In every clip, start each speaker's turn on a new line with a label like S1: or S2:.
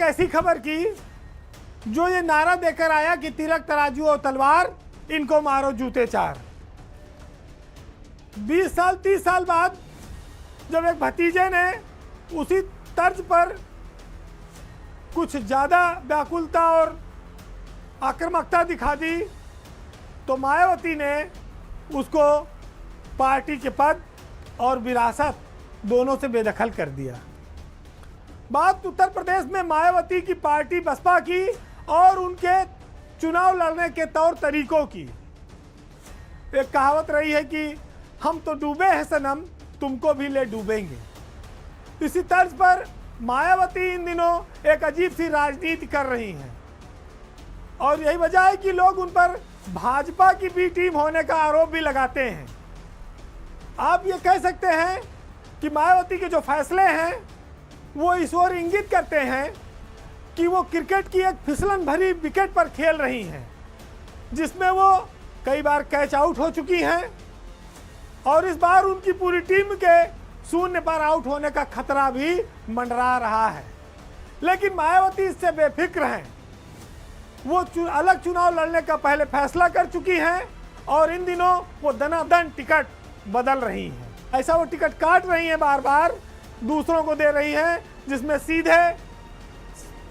S1: ऐसी खबर की जो ये नारा देकर आया कि तिलक तराजू और तलवार, इनको मारो जूते चार। 20 साल 30 साल बाद जब एक भतीजे ने उसी तर्ज पर कुछ ज़्यादा व्याकुलता और आक्रामकता दिखा दी तो मायावती ने उसको पार्टी के पद और विरासत दोनों से बेदखल कर दिया। बात उत्तर प्रदेश में मायावती की पार्टी बसपा की और उनके चुनाव लड़ने के तौर तरीकों की। एक कहावत रही है कि हम तो डूबे हैं सनम, तुमको भी ले डूबेंगे। इसी तर्ज पर मायावती इन दिनों एक अजीब सी राजनीति कर रही हैं और यही वजह है कि लोग उन पर भाजपा की बी टीम होने का आरोप भी लगाते हैं। आप ये कह सकते हैं कि मायावती के जो फैसले हैं वो इस ओर इंगित करते हैं कि वो क्रिकेट की एक फिसलन भरी विकेट पर खेल रही हैं, जिसमें वो कई बार कैच आउट हो चुकी हैं और इस बार उनकी पूरी टीम के शून्य पर आउट होने का खतरा भी मंडरा रहा है। लेकिन मायावती इससे बेफिक्र हैं। वो अलग चुनाव लड़ने का पहले फैसला कर चुकी हैं और इन दिनों वो दनादन टिकट बदल रही हैं। ऐसा वो टिकट काट रही हैं, बार बार दूसरों को दे रही हैं, जिसमें सीधे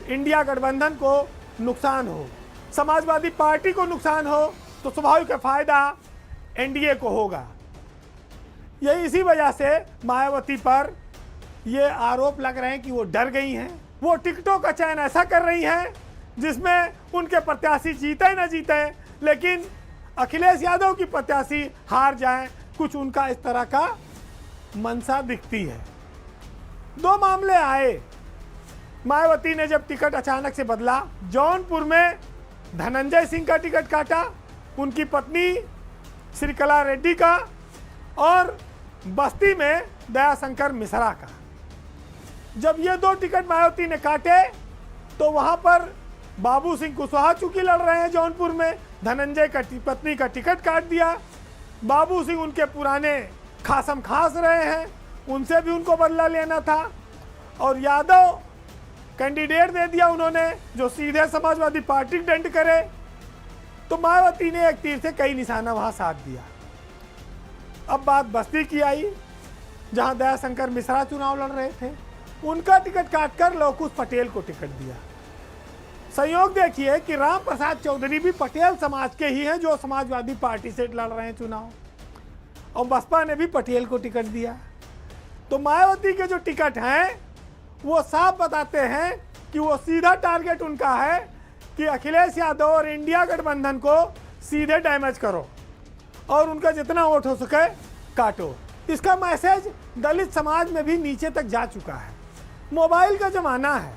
S1: इंडिया गठबंधन को नुकसान हो, समाजवादी पार्टी को नुकसान हो तो स्वाभाविक फायदा एनडीए को होगा। यही इसी वजह से मायावती पर ये आरोप लग रहे हैं कि वो डर गई हैं। वो टिकटों का चयन ऐसा कर रही हैं जिसमें उनके प्रत्याशी जीते न जीते, लेकिन अखिलेश यादव की प्रत्याशी हार जाएं, कुछ उनका इस तरह का मंशा दिखती है। दो मामले आए। मायावती ने जब टिकट अचानक से बदला, जौनपुर में धनंजय सिंह का टिकट काटा, उनकी पत्नी श्रीकला रेड्डी का, और बस्ती में दयाशंकर मिश्रा का। जब ये दो टिकट मायावती ने काटे तो वहां पर बाबू सिंह कुशवाहा चूंकि लड़ रहे हैं जौनपुर में, धनंजय का पत्नी का टिकट काट दिया। बाबू सिंह उनके पुराने खासम खास रहे हैं, उनसे भी उनको बदला लेना था और यादव कैंडिडेट दे दिया उन्होंने जो सीधे समाजवादी पार्टी डेंट करे। तो मायावती ने एक तीर से कई निशाना वहां साध दिया। अब बात बस्ती की आई, जहां दयाशंकर मिश्रा चुनाव लड़ रहे थे, उनका टिकट काटकर लवकुश पटेल को टिकट दिया। संयोग देखिए कि राम प्रसाद चौधरी भी पटेल समाज के ही हैं जो समाजवादी पार्टी से लड़ रहे हैं चुनाव, और बसपा ने भी पटेल को टिकट दिया। तो मायावती के जो टिकट हैं वो साफ बताते हैं कि वो सीधा टारगेट उनका है कि अखिलेश यादव और इंडिया गठबंधन को सीधे डैमेज करो और उनका जितना वोट हो सके काटो। इसका मैसेज दलित समाज में भी नीचे तक जा चुका है। मोबाइल का ज़माना है,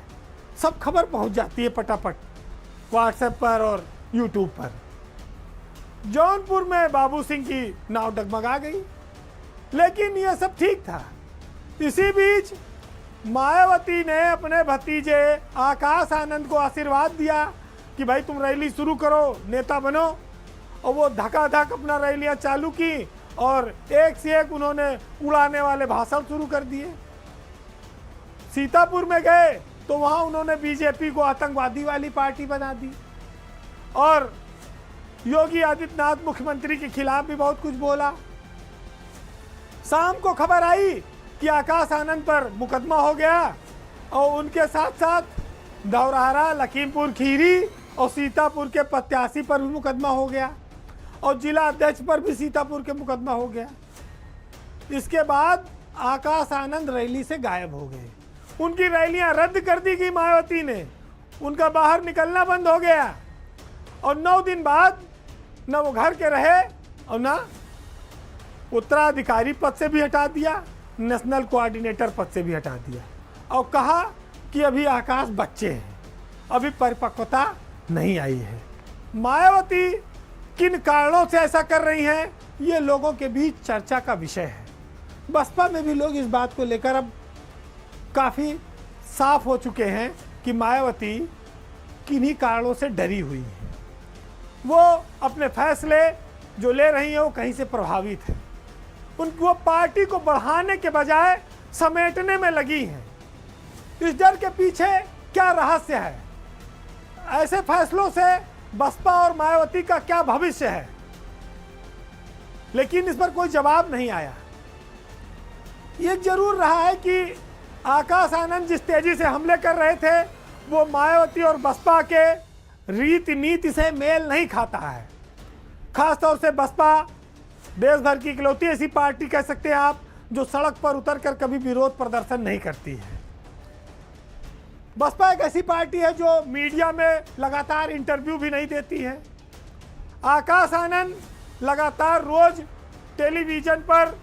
S1: सब खबर पहुंच जाती है पटापट व्हाट्सएप पर और यूट्यूब पर। जौनपुर में बाबू सिंह की नाव डगमगा गई, लेकिन यह सब ठीक था। इसी बीच मायावती ने अपने भतीजे आकाश आनंद को आशीर्वाद दिया कि भाई तुम रैली शुरू करो, नेता बनो, और वो धकाधक अपना रैलियां चालू की और एक से एक उन्होंने उड़ाने वाले भाषण शुरू कर दिए। सीतापुर में गए तो वहां उन्होंने बीजेपी को आतंकवादी वाली पार्टी बना दी और योगी आदित्यनाथ मुख्यमंत्री के खिलाफ भी बहुत कुछ बोला। शाम को खबर आई कि आकाश आनंद पर मुकदमा हो गया और उनके साथ साथ धौरहरा, लखीमपुर खीरी और सीतापुर के प्रत्याशी पर भी मुकदमा हो गया और जिला अध्यक्ष पर भी सीतापुर के मुकदमा हो गया। इसके बाद आकाश आनंद रैली से गायब हो गए। उनकी रैलियां रद्द कर दी गई मायावती ने, उनका बाहर निकलना बंद हो गया और 9 दिन बाद न वो घर के रहे और न उत्तराधिकारी पद से भी हटा दिया, नेशनल कोऑर्डिनेटर पद से भी हटा दिया और कहा कि अभी आकाश बच्चे हैं, अभी परिपक्वता नहीं आई है। मायावती किन कारणों से ऐसा कर रही हैं, ये लोगों के बीच चर्चा का विषय है। बसपा में भी लोग इस बात को लेकर अब काफ़ी साफ हो चुके हैं कि मायावती किन्हीं कारणों से डरी हुई है। वो अपने फैसले जो ले रही हैं वो कहीं से प्रभावित है। वो पार्टी को बढ़ाने के बजाय समेटने में लगी हैं। इस डर के पीछे क्या रहस्य है? ऐसे फैसलों से बसपा और मायावती का क्या भविष्य है? लेकिन इस पर कोई जवाब नहीं आया। ये जरूर रहा है कि आकाश आनंद जिस तेजी से हमले कर रहे थे वो मायावती और बसपा के रीति नीति से मेल नहीं खाता है। खासतौर से बसपा देश भर की इकलौती ऐसी पार्टी कह सकते हैं आप जो सड़क पर उतरकर कभी विरोध प्रदर्शन नहीं करती है। बसपा एक ऐसी पार्टी है जो मीडिया में लगातार इंटरव्यू भी नहीं देती है। आकाश आनंद लगातार रोज टेलीविजन पर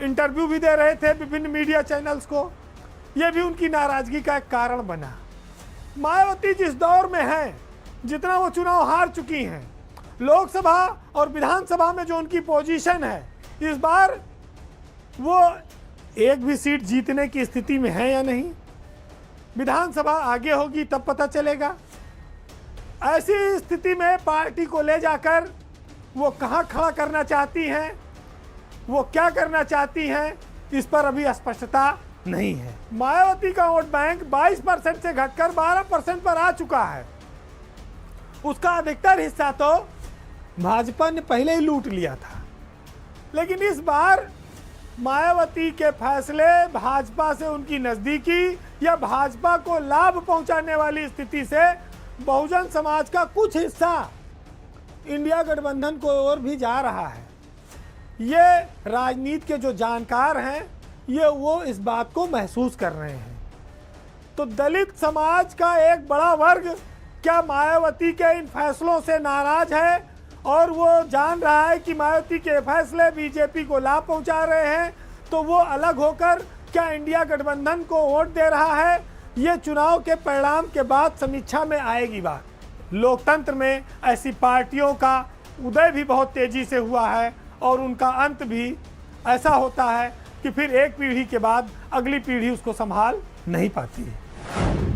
S1: इंटरव्यू भी दे रहे थे विभिन्न मीडिया चैनल्स को। यह भी उनकी नाराजगी का एक कारण बना। मायावती जिस दौर में है, जितना वो चुनाव हार चुकी हैं, लोकसभा और विधानसभा में जो उनकी पोजीशन है, इस बार वो एक भी सीट जीतने की स्थिति में है या नहीं। विधानसभा आगे होगी तब पता चलेगा। ऐसी स्थिति में पार्टी को ले जाकर वो कहां खड़ा करना चाहती हैं, वो क्या करना चाहती हैं, इस पर अभी स्पष्टता नहीं है। मायावती का वोट बैंक 22% से घटकर 12% पर आ चुका है। उसका अधिकतर हिस्सा तो भाजपा ने पहले ही लूट लिया था। लेकिन इस बार मायावती के फैसले भाजपा से उनकी नजदीकी या भाजपा को लाभ पहुंचाने वाली स्थिति से बहुजन समाज का कुछ हिस्सा इंडिया गठबंधन को ओर भी जा रहा है। ये राजनीति के जो जानकार हैं ये वो इस बात को महसूस कर रहे हैं। तो दलित समाज का एक बड़ा वर्ग क्या मायावती के इन फैसलों से नाराज है और वो जान रहा है कि मायावती के फैसले बीजेपी को लाभ पहुंचा रहे हैं, तो वो अलग होकर क्या इंडिया गठबंधन को वोट दे रहा है? ये चुनाव के परिणाम के बाद समीक्षा में आएगी बात। लोकतंत्र में ऐसी पार्टियों का उदय भी बहुत तेजी से हुआ है और उनका अंत भी ऐसा होता है कि फिर एक पीढ़ी के बाद अगली पीढ़ी उसको संभाल नहीं पाती है।